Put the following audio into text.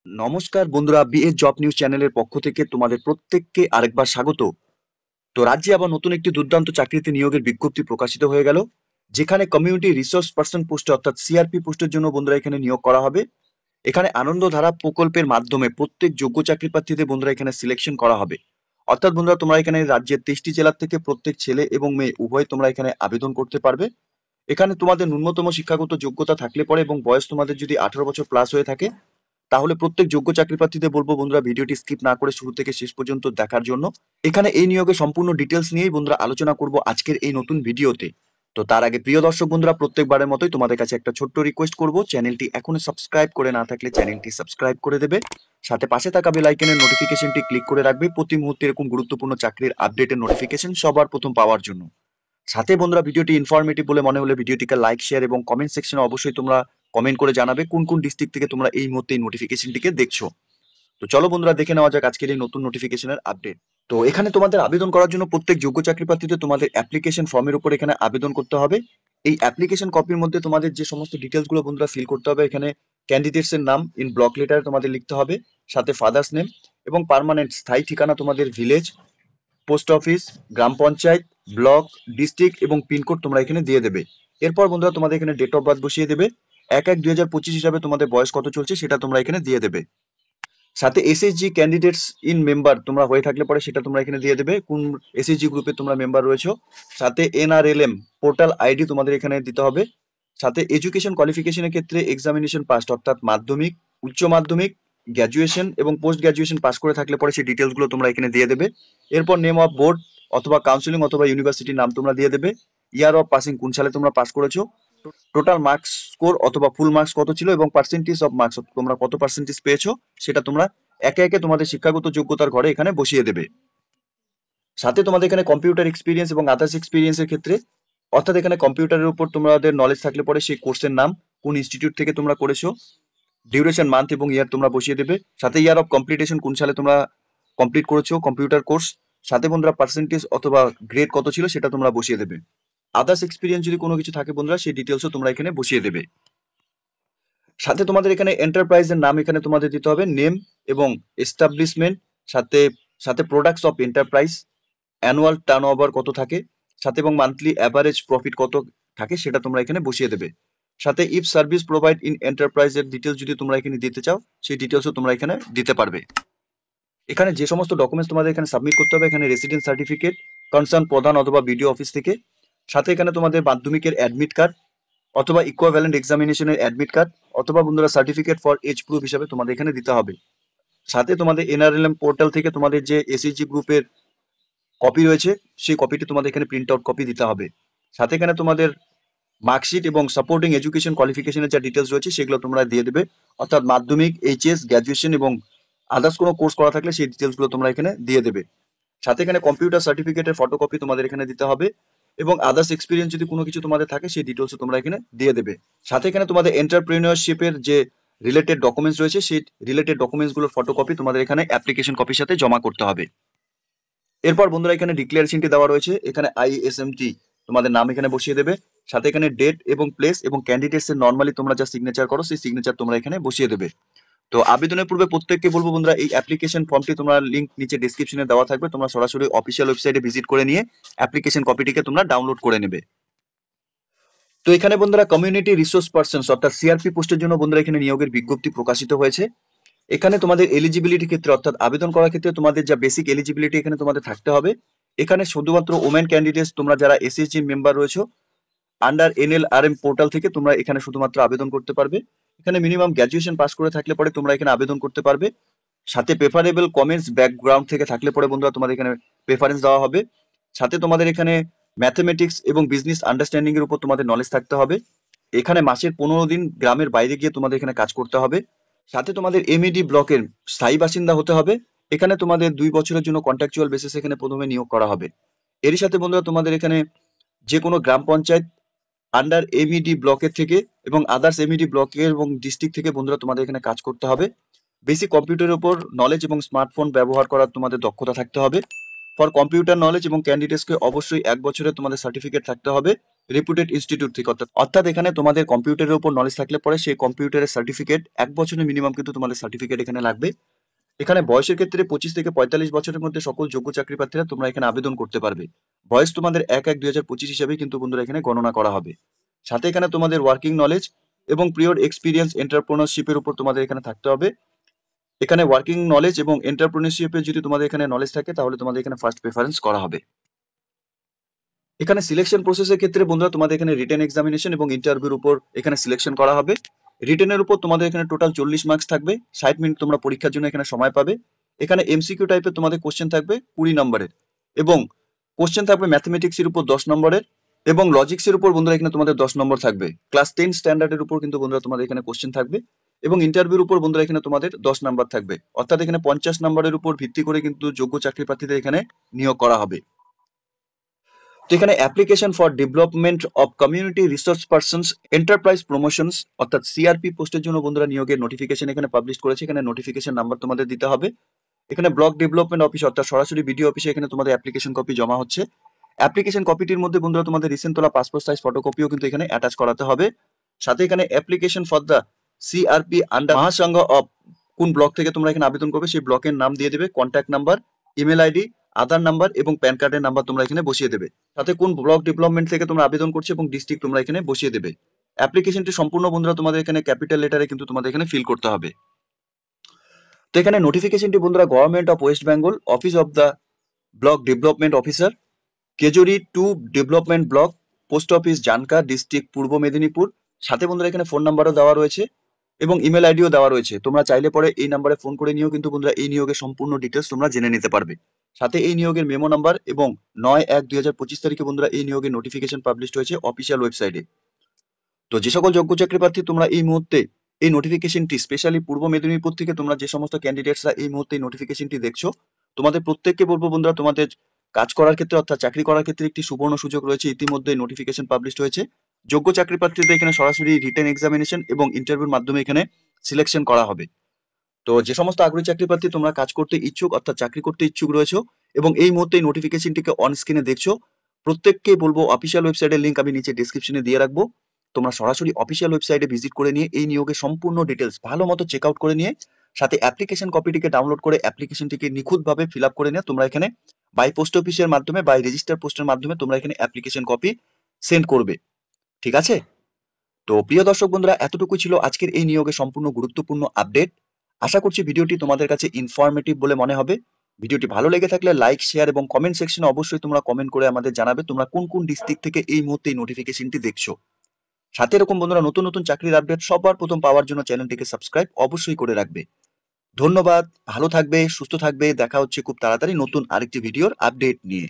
নমস্কার বন্ধুরা, BS job news চ্যানেলের পক্ষ থেকে তোমাদের প্রত্যেককে আরেকবার স্বাগত। তো রাজ্যে আবার নতুন একটি দুর্দান্ত চাকরিতে নিয়োগের বিজ্ঞপ্তি প্রকাশিত হয়ে গেল, যেখানে কমিউনিটি রিসোর্স পার্সন পোস্টে অর্থাৎ সিআরপি পোস্টের জন্য বন্ধুরা এখানে নিয়োগ করা হবে। এখানে আনন্দধারা প্রকল্পের মাধ্যমে প্রত্যেক যোগ্য চাকরি প্রার্থীদের বন্ধুরা এখানে সিলেকশন করা হবে। অর্থাৎ বন্ধুরা তোমরা এখানে রাজ্যের 23টি জেলার থেকে প্রত্যেক ছেলে এবং মেয়ে উভয় তোমরা এখানে আবেদন করতে পারবে। এখানে তোমাদের ন্যূনতম শিক্ষাগত যোগ্যতা থাকলে পরে এবং বয়স তোমাদের যদি 18 বছর প্লাস হয়ে থাকে, তাহলে প্রত্যেক যোগ্য চাকরি প্রার্থীদের বলবো বন্ধুরা ভিডিওটি স্কিপ না করে শুরু থেকে শেষ পর্যন্ত দেখার জন্য। এখানে এই নিয়োগের সম্পূর্ণ ডিটেলস নিয়েই বন্ধুরা আলোচনা করব আজকের এই নতুন ভিডিওতে। তো তার আগে প্রিয় দর্শক বন্ধুরা, প্রত্যেকবারের মতোই তোমাদের কাছে একটা ছোট্ট রিকোয়েস্ট করব, চ্যানেলটি এখনো সাবস্ক্রাইব করে না থাকলে চ্যানেলটি সাবস্ক্রাইব করে দেবে, সাথে পাশে থাকা বেল আইকনের নোটিফিকেশনটি ক্লিক করে রাখবে প্রতি মুহূর্তে এরকম গুরুত্বপূর্ণ চাকরির আপডেটের নোটিফিকেশন সবার প্রথম পাওয়ার জন্য। সাথে বন্ধুরা ভিডিওটি ইনফরমেটিভ বলে মনে হলে ভিডিওটিকে লাইক, শেয়ার এবং কমেন্ট সেকশনে অবশ্যই তোমরা কমেন্ট করে জানাবে কোন কোন ডিস্ট্রিক্ট থেকে তোমরা এই মুহূর্তে এই নোটিফিকেশনটিকে দেখছো। তো চলো বন্ধুরা দেখে নেওয়া যাক আজকের এই নতুন নোটিফিকেশনের আপডেট। তো এখানে তোমাদের আবেদন করার জন্য প্রত্যেক যোগ্য চাকরি প্রার্থীদের তোমাদের অ্যাপ্লিকেশন ফর্মের উপর এখানে আবেদন করতে হবে। এই অ্যাপ্লিকেশন কপির মধ্যে তোমাদের যে সমস্ত ডিটেলস গুলো বন্ধুরা ফিল করতে হবে, এখানে ক্যান্ডিডেটস এর নাম ইন ব্লক লেটার তোমাদের লিখতে হবে, সাথে ফাদার্স নেম এবং পার্মানেন্ট স্থায়ী ঠিকানা তোমাদের ভিলেজ, পোস্ট অফিস, গ্রাম পঞ্চায়েত, ব্লক, ডিস্ট্রিক্ট এবং পিনকোড তোমরা এখানে দিয়ে দেবে। এরপর বন্ধুরা তোমাদের এখানে ডেট অফ বার্থ বসিয়ে দেবে। 1/1/2025 হিসাবে তোমাদের বয়স কত চলছে সেটা তোমরা এখানে দিয়ে দেবে। সাথে এসএসজি ক্যান্ডিডেটস ইন মেম্বার তোমরা হয়ে থাকলে পরে সেটা তোমরা এখানে দিয়ে দেবে, কোন এসএসজি গ্রুপে তোমরা মেম্বার রয়েছো। সাথে এনআরএলএম পোর্টাল আইডি তোমাদের এখানে দিতে হবে। সাথে এডুকেশন কোয়ালিফিকেশনের ক্ষেত্রে এক্সামিনেশন পাস অর্থাৎ মাধ্যমিক, উচ্চ মাধ্যমিক, গ্র্যাজুয়েশন এবং পোস্ট গ্র্যাজুয়েশন পাস করে থাকলে পরে সেই ডিটেলস গুলো তোমরা এখানে দিয়ে দেবে। এরপর নেম অফ বোর্ড অথবা কাউন্সিলিং অথবা ইউনিভার্সিটির নাম তোমরা দিয়ে দেবে। ইয়ার অফ পাসিং কোন সালে তোমরা পাস করেছো, টোটাল মার্কস স্কোর অথবা ফুল মার্কস কত ছিল এবং পার্সেন্টেজ অফ মার্কস তোমরা কত পার্সেন্টেজ পেয়েছো সেটা তোমরা একে একে তোমাদের শিক্ষাগত যোগ্যতার ঘরে এখানে বসিয়ে দেবে। সাথে তোমাদের এখানে কম্পিউটার এক্সপিরিয়েন্স এবং আদার্স এক্সপিরিয়েন্সের ক্ষেত্রে অর্থাৎ এখানে কম্পিউটারের উপর তোমাদের নলেজ থাকলে পরে সেই কোর্সের নাম, কোন ইনস্টিটিউট থেকে তোমরা করেছো, ডিউরেশন মান্থ এবং ইয়ার তোমরা বসিয়ে দেবে। সাথে ইয়ার অফ কমপ্লিটেশন কোন সালে তোমরা কমপ্লিট করেছো কম্পিউটার কোর্স, সাথে বন্ধুরা পার্সেন্টেজ অথবা গ্রেড কত ছিল সেটা তোমরা বসিয়ে দেবে। আদার্স এক্সপিরিয়েন্স যদি কোনো কিছু থাকে বন্ধুরা সেই ডিটেলসও তোমরা এখানে বসিয়ে দেবে। সাথে তোমাদের এখানে এন্টারপ্রাইজের নাম এখানে তোমাদের দিতে হবে, নেম এবং এস্টাবলিশমেন্ট, সাথে সাথে products of enterprise, annual turnover কত থাকে, সাথে এবং মান্থলি অ্যাভারেজ প্রফিট কত থাকে সেটা তোমরা এখানে বসিয়ে দেবে। সাথে ইফ সার্ভিস প্রোভাইড ইন এন্টারপ্রাইজের ডিটেলস যদি তোমরা এখানে দিতে চাও সেই ডিটেলসও তোমরা এখানে দিতে পারবে। এখানে যে সমস্ত ডকুমেন্টস তোমাদের এখানে সাবমিট করতে হবে, এখানে রেসিডেন্স সার্টিফিকেট কনসার্ন প্রধান অথবা বিডিও অফিস থেকে, সাথে এখানে তোমাদের মাধ্যমিকের অ্যাডমিট কার্ড অথবা ইকুইভ্যালেন্ট এক্সামিনেশনের অ্যাডমিট কার্ড অথবা বন্ধুরা সার্টিফিকেট ফর এজ প্রুফ হিসাবে তোমাদের এখানে দিতে হবে। সাথে তোমাদের এনআরএলএম পোর্টাল থেকে তোমাদের যে এসএইচজি গ্রুপের কপি রয়েছে সেই কপিটি তোমাদের এখানে প্রিন্ট আউট কপি দিতে হবে। সাথে এখানে তোমাদের মার্কশিট এবং সাপোর্টিং এডুকেশন কোয়ালিফিকেশনের যা ডিটেলস রয়েছে সেগুলো তোমরা দিয়ে দেবে, অর্থাৎ মাধ্যমিক, এইচএস, গ্র্যাজুয়েশন এবং আদার্স কোনো কোর্স করা থাকলে সেই ডিটেলসগুলো তোমরা এখানে দিয়ে দেবে। সাথে এখানে কম্পিউটার সার্টিফিকেটের ফটোকপি তোমাদের এখানে দিতে হবে এবং আদার্স এক্সপিরিয়েন্স যদি কোনো কিছু তোমাদের থাকে সেই ডিটেলসও তোমরা এখানে দিয়ে দেবে। সাথে এখানে তোমাদের এন্টারপ্রেনিয়রশিপের যে রিলেটেড ডকুমেন্টস রয়েছে সেই রিলেটেড ডকুমেন্টসগুলোর ফটোকপি তোমাদের এখানে অ্যাপ্লিকেশন কপির সাথে জমা করতে হবে। এরপর বন্ধুরা এখানে ডিক্লারেশনটি দেওয়া রয়েছে, এখানে আইএসএমটি তোমাদের নাম এখানে বসিয়ে দেবে, সাথে এখানে ডেট এবং প্লেস এবং ক্যান্ডিডেটস এর নরমালি তোমরা যা সিগনেচার করো সেই সিগনেচার তোমরা এখানে বসিয়ে দেবে। তো আবেদনের পূর্বে প্রত্যেককে বলবো বন্ধুরা এই অ্যাপ্লিকেশন ফর্মটি তোমরা লিংক নিচে ডেসক্রিপশনে দেওয়া থাকবে, তোমরা সরাসরি অফিসিয়াল ওয়েবসাইটে ভিজিট করে নিয়ে অ্যাপ্লিকেশন কপিটিকে তোমরা ডাউনলোড করে নেবে। তো এখানে বন্ধুরা কমিউনিটি রিসোর্স পার্সনস অর্থাৎ সিআরপি পোস্টের জন্য বন্ধুরা এখানে নিয়োগের বিজ্ঞপ্তি প্রকাশিত হয়েছে। এখানে তোমাদের এলিজিবিলিটি ক্ষেত্রে অর্থাৎ আবেদন করার ক্ষেত্রে তোমাদের যা বেসিক এলিজিবিলিটি এখানে তোমাদের থাকতে হবে, এখানে শুধুমাত্র ওমেন ক্যান্ডিডেটস তোমরা যারা এসএসজি মেম্বার রয়েছে আন্ডার এনএলআরএম পোর্টাল থেকে তোমরা এখানে শুধুমাত্র আবেদন করতে পারবে। এখানে মিনিমাম গ্র্যাজুয়েশন পাস করে থাকলে পরে তোমরা এখানে আবেদন করতে পারবে। সাথে প্রেফারেবল কমেন্টস ব্যাকগ্রাউন্ড থেকে থাকলে পরে বন্ধুরা তোমাদের এখানে প্রেফারেন্স দেওয়া হবে। সাথে তোমাদের এখানে ম্যাথমেটিক্স এবং বিজনেস আন্ডারস্ট্যান্ডিং এর উপর তোমাদের নলেজ থাকতে হবে। এখানে মাসের 15 দিন গ্রামের বাইরে গিয়ে তোমাদের এখানে কাজ করতে হবে। সাথে তোমাদের এমইডি ব্লকের স্থায়ী বাসিন্দা হতে হবে। এখানে তোমাদের 2 বছরের জন্য কন্ট্রাকচুয়াল বেসিস এখানে প্রথমে নিয়োগ করা হবে। এরই সাথে বন্ধুরা তোমাদের এখানে যে কোনো গ্রাম পঞ্চায়েত আন্ডার এমইডি ব্লকের থেকে এবং আদার্স এমইডি ব্লকের এবং ডিস্ট্রিক্ট থেকে বন্ধুরা তোমাদের এখানে কাজ করতে হবে। বেসিক কম্পিউটারের উপর নলেজ এবং স্মার্টফোন ব্যবহার করার তোমাদের দক্ষতা থাকতে হবে। ফর কম্পিউটার নলেজ এবং ক্যান্ডিডেটসকে অবশ্যই 1 বছরের তোমাদের সার্টিফিকেট থাকতে হবে রেপুটেড ইনস্টিটিউট থেকে। অর্থাৎ এখানে তোমাদের কম্পিউটারের উপর নলেজ থাকলে পরে সেই কম্পিউটারের সার্টিফিকেট 1 বছরের মিনিমাম কিন্তু তোমাদের সার্টিফিকেট এখানে লাগবে। এখানে বয়সের ক্ষেত্রে 25 থেকে 45 বছরের মধ্যে সকল যোগ্য চাকরি প্রার্থীরা তোমরা এখানে আবেদন করতে পারবে। বয়স তোমাদের 1/1/2025 হিসাবে কিন্তু বন্ধুরা এখানে গণনা করা হবে। সাথে এখানে তোমাদের ওয়ার্কিং নলেজ এবং প্রিয়র এক্সপিরিয়েন্স এন্টারপ্রেনারশিপের উপর তোমাদের এখানে থাকতে হবে। এখানে ওয়ার্কিং নলেজ এবং এন্টারপ্রেনারশিপের যদি তোমাদের এখানে নলেজ থাকে তাহলে তোমাদের এখানে ফার্স্ট প্রেফারেন্স করা হবে। এখানে সিলেকশন প্রসেসের ক্ষেত্রে বন্ধুরা তোমাদের এখানে রিটেন এক্সামিনেশন এবং ইন্টারভিউর উপর এখানে সিলেকশন করা হবে। রিটেনের উপর তোমাদের এখানে টোটাল 40 মার্কস থাকবে, 60 মিনিট তোমরা পরীক্ষার জন্য এখানে সময় পাবে। এখানে এমসিকিউ টাইপের তোমাদের কোশ্চেন থাকবে 20 নম্বরের এবং কোশ্চেন থাকবে ম্যাথমেটিক্সের উপর 10 নম্বরের এবং লজিক্সের উপর বন্ধুরা এখানে তোমাদের 10 নম্বর থাকবে। ক্লাস 10 স্ট্যান্ডার্ডের উপর কিন্তু বন্ধুরা তোমাদের এখানে কোশ্চেন থাকবে এবং ইন্টারভিউর উপর বন্ধুরা এখানে তোমাদের 10 নাম্বার থাকবে। অর্থাৎ এখানে 50 নম্বরের উপর ভিত্তি করে কিন্তু যোগ্য চাকরি প্রার্থীদের এখানে নিয়োগ করা হবে। তো এখানে application for development of community resource persons enterprise promotions অর্থাৎ সিআরপি পোস্টের জন্য বন্ধুরা নিয়োগের নোটিফিকেশন এখানে পাবলিশ করেছে। এখানে নোটিফিকেশন নাম্বার তোমাদের দিতে হবে। এখানে ব্লক ডেভেলপমেন্ট অফিস অর্থাৎ সরাসরি বিডিও অফিসে এখানে তোমাদের অ্যাপ্লিকেশন কপি জমা হচ্ছে। অ্যাপ্লিকেশন কপিটির মধ্যে বন্ধুরা তোমাদের রিসেন্ট তোলা পাসপোর্ট সাইজ ফটোকপিও কিন্তু এখানে অ্যাটাচ করাতে হবে। সাথে এখানে application for the CRP under Mahasangh of কোন ব্লক থেকে তোমরা এখানে আবেদন করবে সেই ব্লকের নাম দিয়ে দেবে, কন্ট্যাক্ট নাম্বার, ইমেল আইডি, আধার নাম্বার এবং প্যান কার্ডের নাম্বার তোমরা এখানে বসিয়ে দেবে। সাথে কোন ব্লক ডেভেলপমেন্ট থেকে তোমরা আবেদন করছো এবং ডিস্ট্রিক্ট তোমরা এখানে বসিয়ে দেবে। অ্যাপ্লিকেশনটি সম্পূর্ণ বন্ধুরা তোমাদের এখানে ক্যাপিটাল লেটারে কিন্তু তোমাদের এখানে ফিল করতে হবে। তো এখানে নোটিফিকেশনটি বন্ধুরা government of West Bengal, office of the block development officer, Kejri 2 development block, post office Janka, district পূর্ব মেদিনীপুর। সাথে বন্ধুরা এখানে ফোন নাম্বারও দেওয়া রয়েছে এবং ইমেল আইডিও দেওয়া রয়েছে। তোমরা চাইলে পরে এই নাম্বারে ফোন করে নিয়েও কিন্তু বন্ধুরা এই নিয়োগের সম্পূর্ণ ডিটেলস তোমরা জেনে নিতে পারবে। সাথে এই নিয়োগের মেমো নাম্বার এবং 9/1/2025 তারিখে বন্ধুরা এই নিয়োগের নোটিফিকেশন পাবলিশ হয়েছে অফিসিয়াল ওয়েবসাইটে। তো যে সকল যোগ্য চাকরি প্রার্থী তোমরা এই মুহূর্তে এই নোটিফিকেশনটি স্পেশালি পূর্ব মেদিনীপুর থেকে তোমরা যে সমস্ত ক্যান্ডিডেটসরা এই মুহূর্তে এই নোটিফিকেশনটি দেখছো, তোমাদের প্রত্যেককে বলবো বন্ধুরা তোমাদের কাজ করার ক্ষেত্রে অর্থাৎ চাকরি করার ক্ষেত্রে একটি সুবর্ণ সুযোগ রয়েছে। ইতিমধ্যে নোটিফিকেশন পাবলিশ হয়েছে। যোগ্য চাকরি প্রার্থীদের এখানে সরাসরি রিটেন এক্সামিনেশন এবং ইন্টারভিউর মাধ্যমে এখানে সিলেকশন করা হবে। তো যে সমস্ত আগ্রহী চাকরি প্রার্থী তোমরা কাজ করতে ইচ্ছুক অর্থাৎ চাকরি করতে ইচ্ছুক রয়েছো এবং এই মুহূর্তে এই নোটিফিকেশনটিকে অন স্ক্রিনে দেখছো, প্রত্যেককে বলবো অফিসিয়াল ওয়েবসাইটের লিংক আমি নিচে ডেসক্রিপশনে দিয়ে রাখবো। তোমরা সরাসরি অফিসিয়াল ওয়েবসাইটে ভিজিট করে নিয়ে এই নিয়োগের সম্পূর্ণ ডিটেলস ভালো মতো চেক আউট করে নিয়ে সাথে অ্যাপ্লিকেশন কপিটিকে ডাউনলোড করে অ্যাপ্লিকেশনটিকে নিখুঁতভাবে ফিল আপ করে নিয়ে তোমরা এখানে বাই পোস্ট অফিসের মাধ্যমে বাই রেজিস্টার পোস্টের মাধ্যমে তোমরা এখানে অ্যাপ্লিকেশন কপি সেন্ড করবে। ঠিক আছে? তো প্রিয় দর্শক বন্ধুরা, এতটুকুই ছিল আজকের এই নিয়োগের সম্পূর্ণ গুরুত্বপূর্ণ আপডেট। আশা করছি ভিডিওটি তোমাদের কাছে ইনফরমেটিভ বলে মনে হবে। ভিডিওটি ভালো লেগে থাকলে লাইক, শেয়ার এবং কমেন্ট সেকশনে অবশ্যই তোমরা কমেন্ট করে আমাদের জানাবে তোমরা কোন কোন ডিস্ট্রিক্ট থেকে এই মুহূর্তে এই নোটিফিকেশনটি দেখছো। সাথে এরকম বন্ধুরা নতুন নতুন চাকরির আপডেট সবার প্রথম পাওয়ার জন্য চ্যানেলটিকে সাবস্ক্রাইব অবশ্যই করে রাখবে। ধন্যবাদ, ভালো থাকবে, সুস্থ থাকবে। দেখা হচ্ছে খুব তাড়াতাড়ি নতুন আরেকটি ভিডিওর আপডেট নিয়ে।